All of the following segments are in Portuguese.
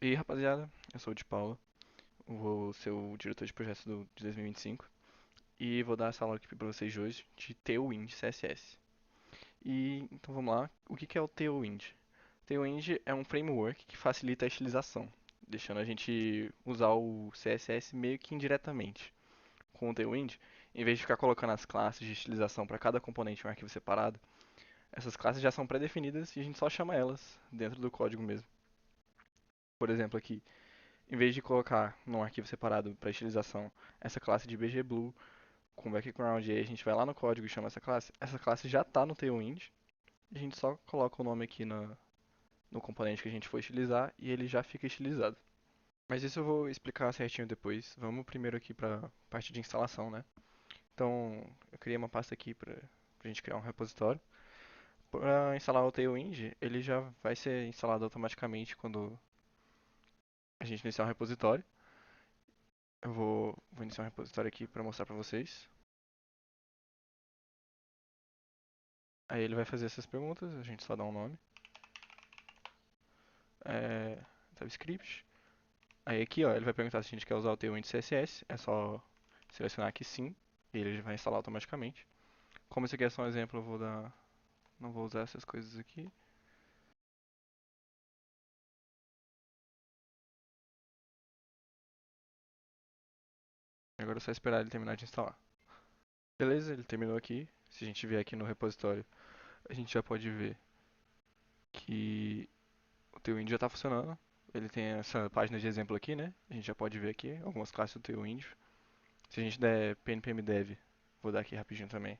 E aí, rapaziada, eu sou o de Paula, vou ser o diretor de projetos de 2025 e vou dar essa aula aqui pra vocês hoje de Tailwind CSS. E então vamos lá, o que que é o Tailwind? Tailwind é um framework que facilita a estilização, deixando a gente usar o CSS meio que indiretamente. Com o Tailwind, em vez de ficar colocando as classes de estilização para cada componente em um arquivo separado, essas classes já são pré-definidas e a gente só chama elas dentro do código mesmo. Por exemplo, aqui, em vez de colocar num arquivo separado para estilização essa classe de BGBlue com background, e aí a gente vai lá no código e chama essa classe já está no Tailwind, a gente só coloca o nome aqui no componente que a gente for estilizar e ele já fica estilizado. Mas isso eu vou explicar certinho depois. Vamos primeiro aqui para a parte de instalação, né? Então, eu criei uma pasta aqui para a gente criar um repositório. Para instalar o Tailwind, ele já vai ser instalado automaticamente quando a gente iniciar um repositório. Eu vou iniciar um repositório aqui para mostrar para vocês. Aí ele vai fazer essas perguntas, a gente só dá um nome. É, TypeScript. Aí aqui, ó, ele vai perguntar se a gente quer usar o Tailwind CSS. É só selecionar aqui sim, e ele já vai instalar automaticamente. Como esse aqui é só um exemplo, eu vou dar, não vou usar essas coisas aqui. Agora é só esperar ele terminar de instalar. Beleza, ele terminou aqui. Se a gente vier aqui no repositório, a gente já pode ver que o Tailwind já está funcionando. Ele tem essa página de exemplo aqui, né? A gente já pode ver aqui algumas classes do Tailwind. Se a gente der pnpmdev, vou dar aqui rapidinho também.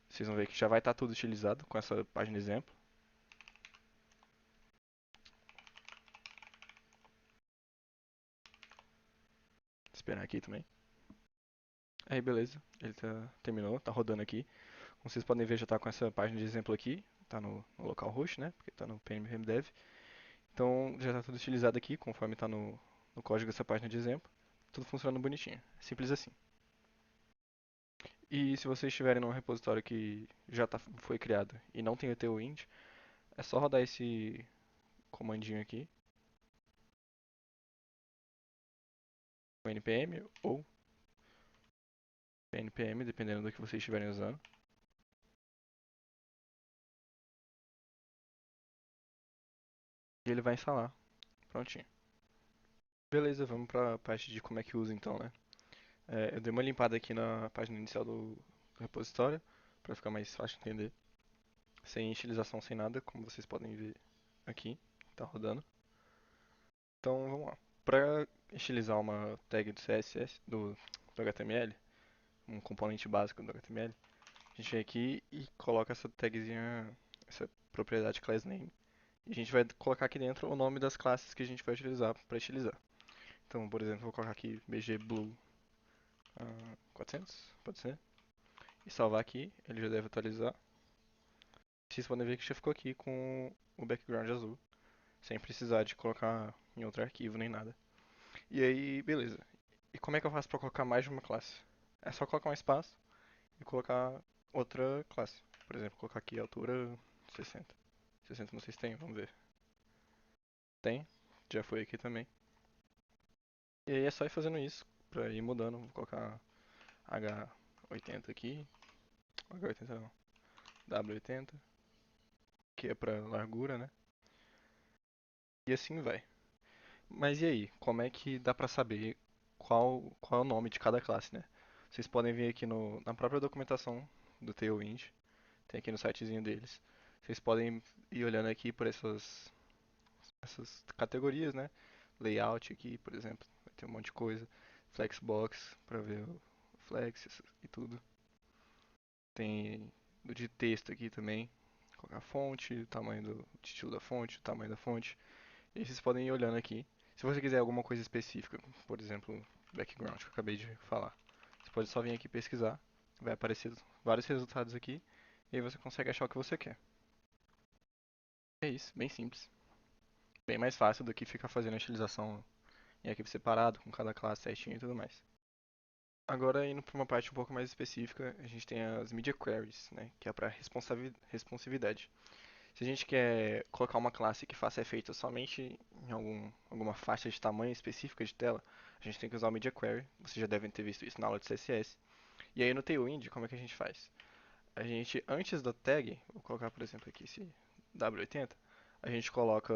Vocês vão ver que já vai estar tudo estilizado com essa página de exemplo. Esperar aqui também. Aí beleza, ele terminou, tá rodando aqui. Como vocês podem ver, já está com essa página de exemplo aqui. Tá no localhost, né? Porque tá no pnpmdev. Então já está tudo estilizado aqui, conforme está no código dessa página de exemplo. Tudo funcionando bonitinho. Simples assim. E se vocês estiverem num repositório que foi criado e não tem o tailwind, é só rodar esse comandinho aqui, o npm ou npm, dependendo do que vocês estiverem usando. E ele vai instalar. Prontinho. Beleza, vamos para a parte de como é que usa então, né? Eu dei uma limpada aqui na página inicial do repositório, para ficar mais fácil de entender. Sem estilização, sem nada, como vocês podem ver aqui, tá rodando. Então vamos lá. Para estilizar uma tag do CSS, do HTML, um componente básico do HTML, a gente vem aqui e coloca essa tagzinha, essa propriedade class name. E a gente vai colocar aqui dentro o nome das classes que a gente vai utilizar para estilizar. Então, por exemplo, vou colocar aqui bgblue 400, pode ser. E salvar aqui, ele já deve atualizar. Vocês podem ver que já ficou aqui com o background azul, sem precisar de colocar em outro arquivo nem nada. E aí, beleza. E como é que eu faço para colocar mais de uma classe? É só colocar um espaço e colocar outra classe. Por exemplo, colocar aqui altura 60. 60 vocês têm, vamos ver. Tem, já foi aqui também. E aí é só ir fazendo isso pra ir mudando. Vou colocar H80 aqui. H80 não, W80, que é pra largura, né? E assim vai. Mas e aí, como é que dá pra saber qual é o nome de cada classe, né? Vocês podem ver aqui na própria documentação do Tailwind, tem aqui no sitezinho deles. Vocês podem ir olhando aqui por essas categorias, né? Layout aqui, por exemplo, vai ter um monte de coisa. Flexbox para ver o flex e tudo. Tem do de texto aqui também, colocar a fonte, o tamanho do estilo da fonte, o tamanho da fonte. E aí vocês podem ir olhando aqui. Se você quiser alguma coisa específica, por exemplo, background que eu acabei de falar, você pode só vir aqui pesquisar, vai aparecer vários resultados aqui, e aí você consegue achar o que você quer. É isso, bem simples. Bem mais fácil do que ficar fazendo a utilização em arquivo separado, com cada classe certinho e tudo mais. Agora, indo para uma parte um pouco mais específica, a gente tem as Media Queries, né, que é para responsividade. Se a gente quer colocar uma classe que faça efeito somente em alguma faixa de tamanho específica de tela, a gente tem que usar o Media Query. Vocês já devem ter visto isso na aula de CSS. E aí no Tailwind, como é que a gente faz? A gente, antes da tag, vou colocar por exemplo aqui esse W80, a gente coloca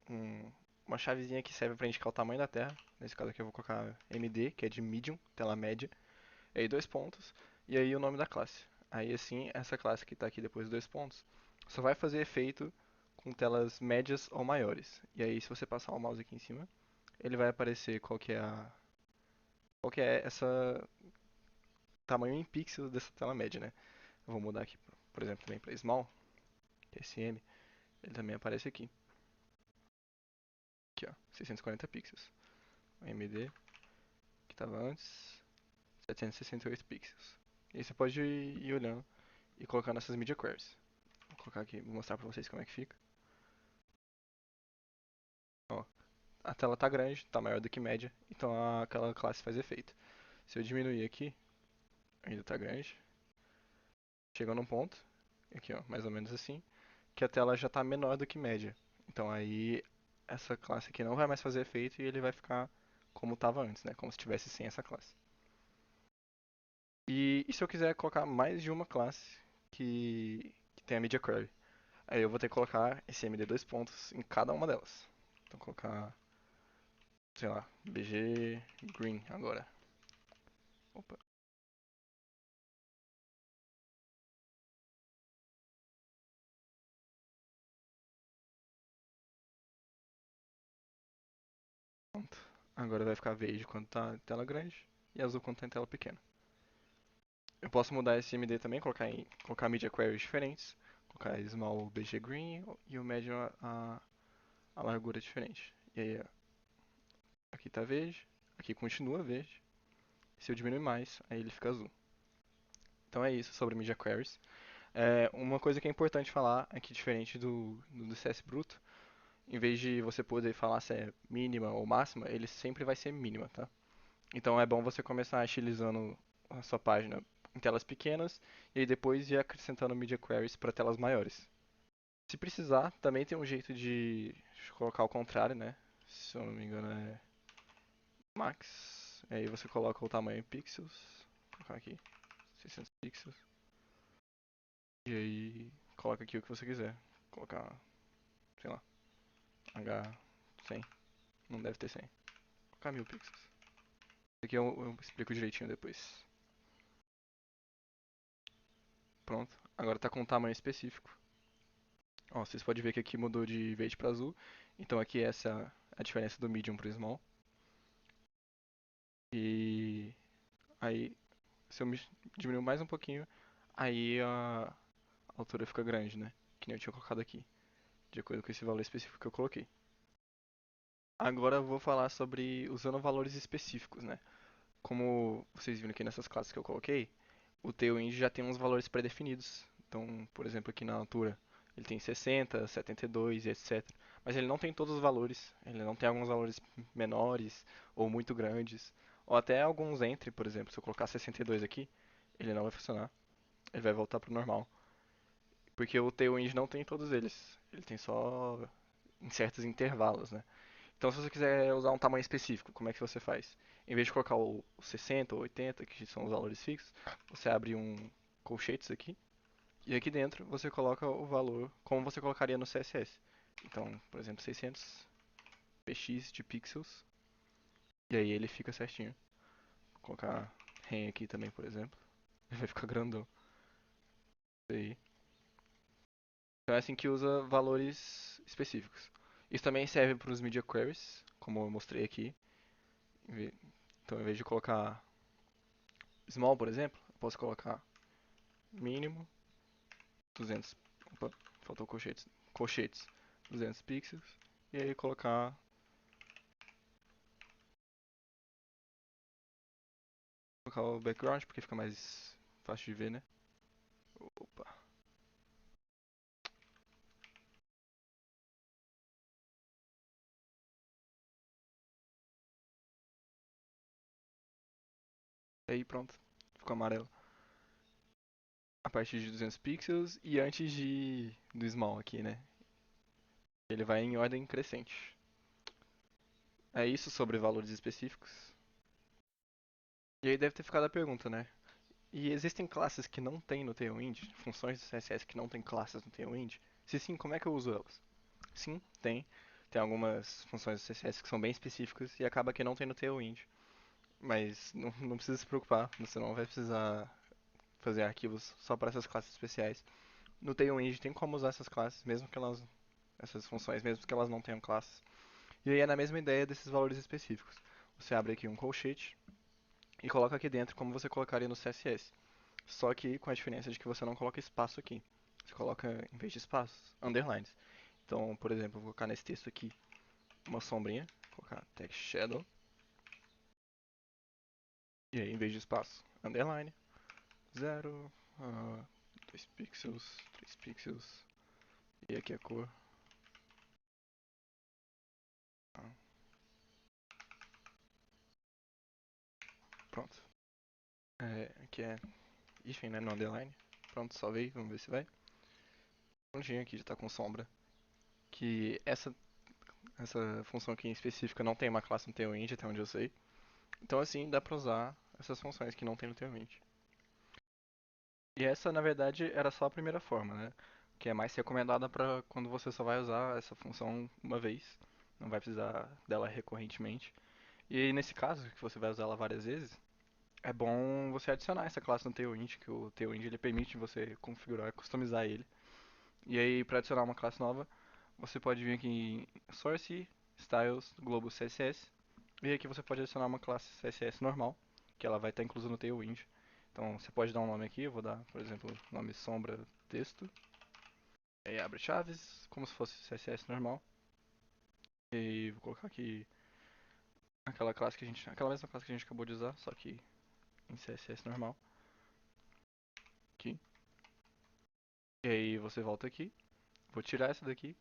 um- uma chavezinha que serve para indicar o tamanho da Terra. Nesse caso aqui eu vou colocar MD, que é de Medium, tela média. E aí dois pontos, e aí o nome da classe. Aí assim, essa classe que está aqui depois dos dois pontos, só vai fazer efeito com telas médias ou maiores. E aí se você passar o mouse aqui em cima, ele vai aparecer qual que é essa tamanho em pixels dessa tela média, né? Eu vou mudar aqui, por exemplo, também para small, que é SM, ele também aparece aqui. Aqui, ó, 640 pixels. O MD, que estava antes, 768 pixels. E aí você pode ir olhando e colocando essas media queries. Vou colocar aqui, vou mostrar pra vocês como é que fica. Ó, a tela tá grande, tá maior do que média, então aquela classe faz efeito. Se eu diminuir aqui, ainda tá grande, chega num ponto, aqui ó, mais ou menos assim, que a tela já tá menor do que média. Então aí essa classe aqui não vai mais fazer efeito e ele vai ficar como tava antes, né? Como se tivesse sem essa classe. E se eu quiser colocar mais de uma classe que tenha media query, aí eu vou ter que colocar esse MD dois pontos em cada uma delas. Então colocar, sei lá, BG green agora. Opa, pronto. Agora vai ficar verde quando tá em tela grande e azul quando tá em tela pequena. Eu posso mudar esse MD também, colocar media queries diferentes. Colocar small BG green e o medium a largura diferente. E aí, ó, aqui tá verde, aqui continua verde. Se eu diminuir mais, aí ele fica azul. Então é isso sobre media queries. Uma coisa que é importante falar é que diferente do CS bruto, em vez de você poder falar se é mínima ou máxima, ele sempre vai ser mínima, tá? Então é bom você começar estilizando a sua página em telas pequenas e aí depois ir acrescentando media queries para telas maiores. Se precisar, também tem um jeito de colocar ao contrário, né? Se eu não me engano é max. Aí você coloca o tamanho em pixels. Vou colocar aqui 600 pixels. E aí coloca aqui o que você quiser. Colocar, sei lá, H100. Não deve ter 100. Vou colocar 1000 pixels. Isso aqui eu explico direitinho depois. Pronto. Agora tá com um tamanho específico. Ó, vocês podem ver que aqui mudou de verde para azul. Então aqui essa é a diferença do medium pro small. E aí, se eu diminuir mais um pouquinho, aí a altura fica grande, né? Que nem eu tinha colocado aqui, de acordo com esse valor específico que eu coloquei. Agora eu vou falar sobre usando valores específicos, né? Como vocês viram aqui nessas classes que eu coloquei, o Tailwind já tem uns valores pré-definidos. Então, por exemplo, aqui na altura, ele tem 60, 72 e etc. Mas ele não tem todos os valores. Ele não tem alguns valores menores ou muito grandes. Ou até alguns entre, por exemplo, se eu colocar 62 aqui, ele não vai funcionar. Ele vai voltar pro normal. Porque o Tailwind não tem todos eles. Ele tem só em certos intervalos, né? Então, se você quiser usar um tamanho específico, como é que você faz? Em vez de colocar o 60 ou 80, que são os valores fixos, você abre um colchetes aqui e aqui dentro você coloca o valor como você colocaria no CSS. Então, por exemplo, 600 px de pixels e aí ele fica certinho. Vou colocar ren aqui também, por exemplo. Ele vai ficar grandão. Isso aí. Então é assim que usa valores específicos. Isso também serve para os media queries, como eu mostrei aqui. Então, em vez de colocar small, por exemplo, eu posso colocar mínimo 200. Opa, faltou colchetes. Colchetes 200 pixels. E aí colocar o background, porque fica mais fácil de ver, né? Opa. E aí pronto. Ficou amarelo. a partir de 200 pixels e antes do small aqui, né? Ele vai em ordem crescente. É isso sobre valores específicos. E aí deve ter ficado a pergunta, né? E existem classes que não tem no Tailwind? Funções do CSS que não tem classes no Tailwind? Se sim, como é que eu uso elas? Sim, tem. Tem algumas funções do CSS que são bem específicas e acaba que não tem no Tailwind. Mas não precisa se preocupar, você não vai precisar fazer arquivos só para essas classes especiais. No Tailwind tem como usar essas classes, mesmo que elas, essas funções, mesmo que elas não tenham classes. E aí é na mesma ideia desses valores específicos. Você abre aqui um colchete e coloca aqui dentro como você colocaria no CSS. Só que com a diferença de que você não coloca espaço aqui. Você coloca, em vez de espaços, underlines. Então, por exemplo, eu vou colocar nesse texto aqui uma sombrinha, vou colocar text shadow, e aí em vez de espaço, underline, 0, 2 pixels, 3 pixels, e aqui a cor. Ah, pronto. Aqui é hífen, né, no underline. Pronto, salvei, vamos ver se vai. Prontinho aqui, já tá com sombra. Que essa função aqui em específica não tem uma classe no Tailwind, até onde eu sei. Então assim, dá pra usar essas funções que não tem no Tailwind. E essa, na verdade, era só a primeira forma, né? Que é mais recomendada para quando você só vai usar essa função uma vez. Não vai precisar dela recorrentemente. E aí, nesse caso, que você vai usar ela várias vezes, é bom você adicionar essa classe no Tailwind, que o Tailwind ele permite você configurar, customizar ele. E aí, para adicionar uma classe nova, você pode vir aqui em Source, Styles, Global CSS. E aqui você pode adicionar uma classe CSS normal, que ela vai estar inclusa no Tailwind. Então você pode dar um nome aqui, eu vou dar, por exemplo, nome sombra texto. Aí abre chaves, como se fosse CSS normal. E vou colocar aqui aquela mesma classe que a gente acabou de usar, só que em CSS normal. Aqui. E aí você volta aqui, vou tirar essa daqui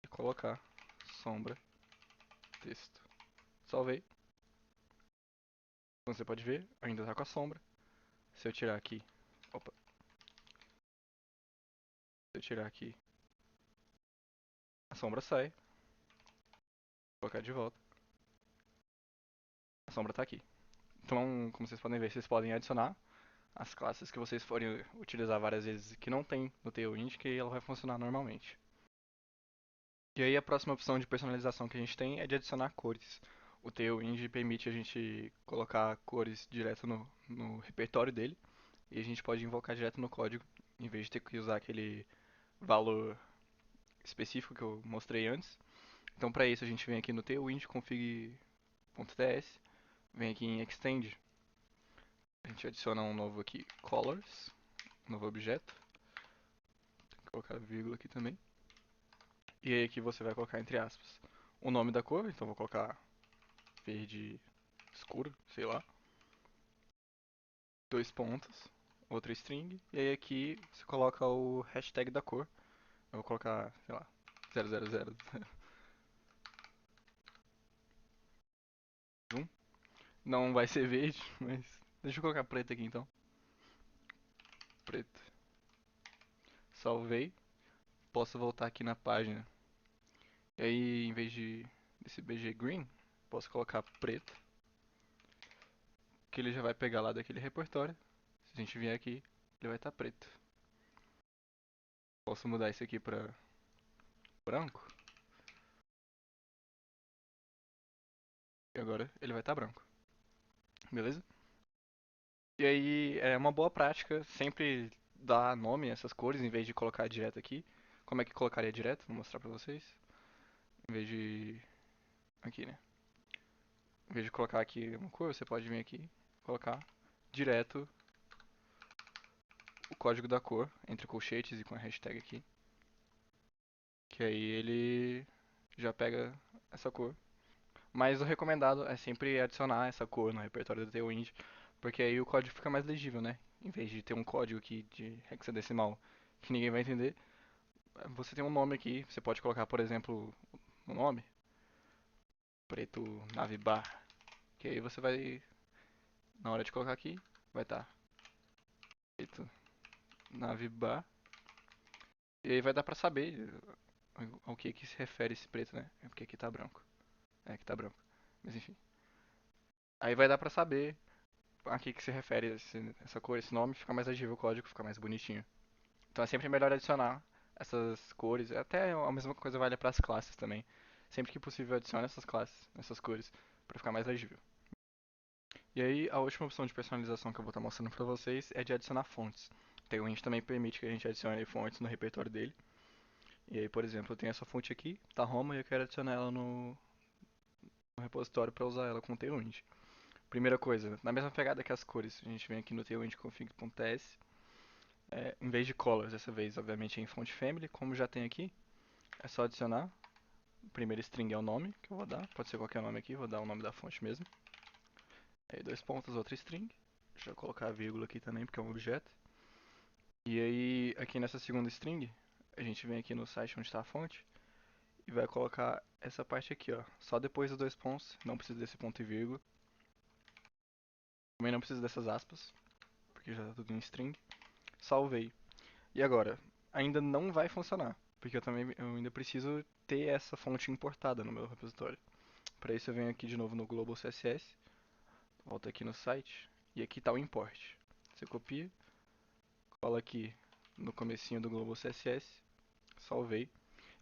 e colocar sombra texto. Salvei. Como você pode ver, ainda está com a sombra. Se eu tirar aqui, opa, se eu tirar aqui, a sombra sai. Vou colocar de volta. A sombra está aqui. Então, como vocês podem ver, vocês podem adicionar as classes que vocês forem utilizar várias vezes que não tem no Tailwind, que ela vai funcionar normalmente. E aí a próxima opção de personalização que a gente tem é de adicionar cores. O Tailwind permite a gente colocar cores direto no repertório dele, e a gente pode invocar direto no código, em vez de ter que usar aquele valor específico que eu mostrei antes. Então para isso a gente vem aqui no Tailwind config.ts, vem aqui em Extend, a gente adiciona um novo aqui, Colors, um novo objeto, vou colocar vírgula aqui também. E aí aqui você vai colocar entre aspas o nome da cor, então vou colocar verde escuro, sei lá, dois pontos, outra string, e aí aqui você coloca o hashtag da cor. Eu vou colocar, sei lá, 000. Não vai ser verde, mas deixa eu colocar preto aqui então. Preto. Salvei. Posso voltar aqui na página. E aí, em vez desse BG Green, posso colocar preto, que ele já vai pegar lá daquele repertório. Se a gente vier aqui, ele vai estar preto. Posso mudar isso aqui pra branco. E agora ele vai estar branco. Beleza? E aí é uma boa prática sempre dar nome a essas cores em vez de colocar direto aqui. Como é que colocaria direto? Vou mostrar pra vocês. Em vez de. Aqui, né? Em vez de colocar aqui uma cor, você pode vir aqui e colocar direto o código da cor entre colchetes e com a hashtag aqui. Que aí ele já pega essa cor. Mas o recomendado é sempre adicionar essa cor no repertório do Tailwind, porque aí o código fica mais legível, né? Em vez de ter um código aqui de hexadecimal que ninguém vai entender, você tem um nome aqui, você pode colocar, por exemplo, o nome, preto nave bar, que aí você vai, na hora de colocar aqui, vai estar Feito navbar. E aí vai dar pra saber ao que se refere esse preto, né? É porque aqui tá branco. É, aqui tá branco. Mas enfim. Aí vai dar pra saber a que se refere essa cor, esse nome, fica mais legível o código, fica mais bonitinho. Então é sempre melhor adicionar essas cores. Até a mesma coisa vale para as classes também. Sempre que possível adicione essas classes, essas cores, para ficar mais legível. E aí a última opção de personalização que eu vou estar mostrando para vocês é de adicionar fontes. Então a gente também permite que a gente adicione fontes no repertório dele. E aí, por exemplo, eu tenho essa fonte aqui, tá Roma, e eu quero adicionar ela no repositório para usar ela com o Tailwind. Primeira coisa, na mesma pegada que as cores, a gente vem aqui no Tailwind config.ts. Em vez de colors, dessa vez, obviamente, é em font family, como já tem aqui, é só adicionar. O primeiro string é o nome que eu vou dar, pode ser qualquer nome aqui, vou dar o nome da fonte mesmo. Aí dois pontos, outra string. Deixa eu colocar a vírgula aqui também, porque é um objeto. E aí, aqui nessa segunda string, a gente vem aqui no site onde está a fonte e vai colocar essa parte aqui, ó. Só depois dos dois pontos, não precisa desse ponto e vírgula. Também não precisa dessas aspas, porque já tá tudo em string. Salvei. E agora, ainda não vai funcionar, porque eu ainda preciso ter essa fonte importada no meu repositório. Para isso eu venho aqui de novo no Global CSS, volto aqui no site e aqui está o import. Você copia, cola aqui no comecinho do Global CSS, salvei.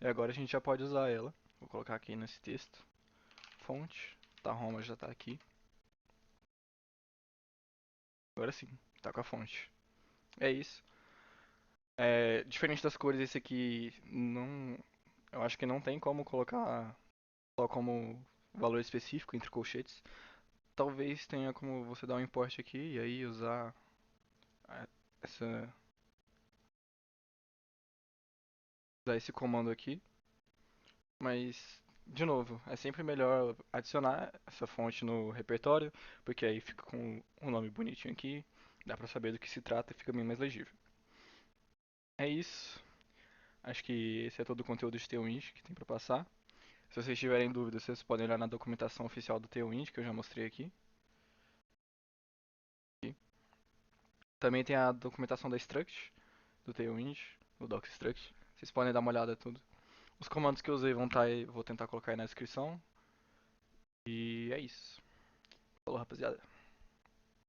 E agora a gente já pode usar ela. Vou colocar aqui nesse texto, fonte, tá Roma já está aqui. Agora sim, tá com a fonte. É isso. Diferente das cores, esse aqui não, eu acho que não tem como colocar só como valor específico entre colchetes. Talvez tenha como você dar um import aqui e aí usar a- essa, usar esse comando aqui. Mas, de novo, é sempre melhor adicionar essa fonte no repertório, porque aí fica com um nome bonitinho aqui, dá pra saber do que se trata e fica bem mais legível. É isso. Acho que esse é todo o conteúdo de Tailwind que tem pra passar. Se vocês tiverem dúvidas, vocês podem olhar na documentação oficial do Tailwind, que eu já mostrei aqui. Também tem a documentação da Struct, do Tailwind, o docstruct. Vocês podem dar uma olhada em tudo. Os comandos que eu usei vão estar aí, vou tentar colocar aí na descrição. E é isso. Falou, rapaziada.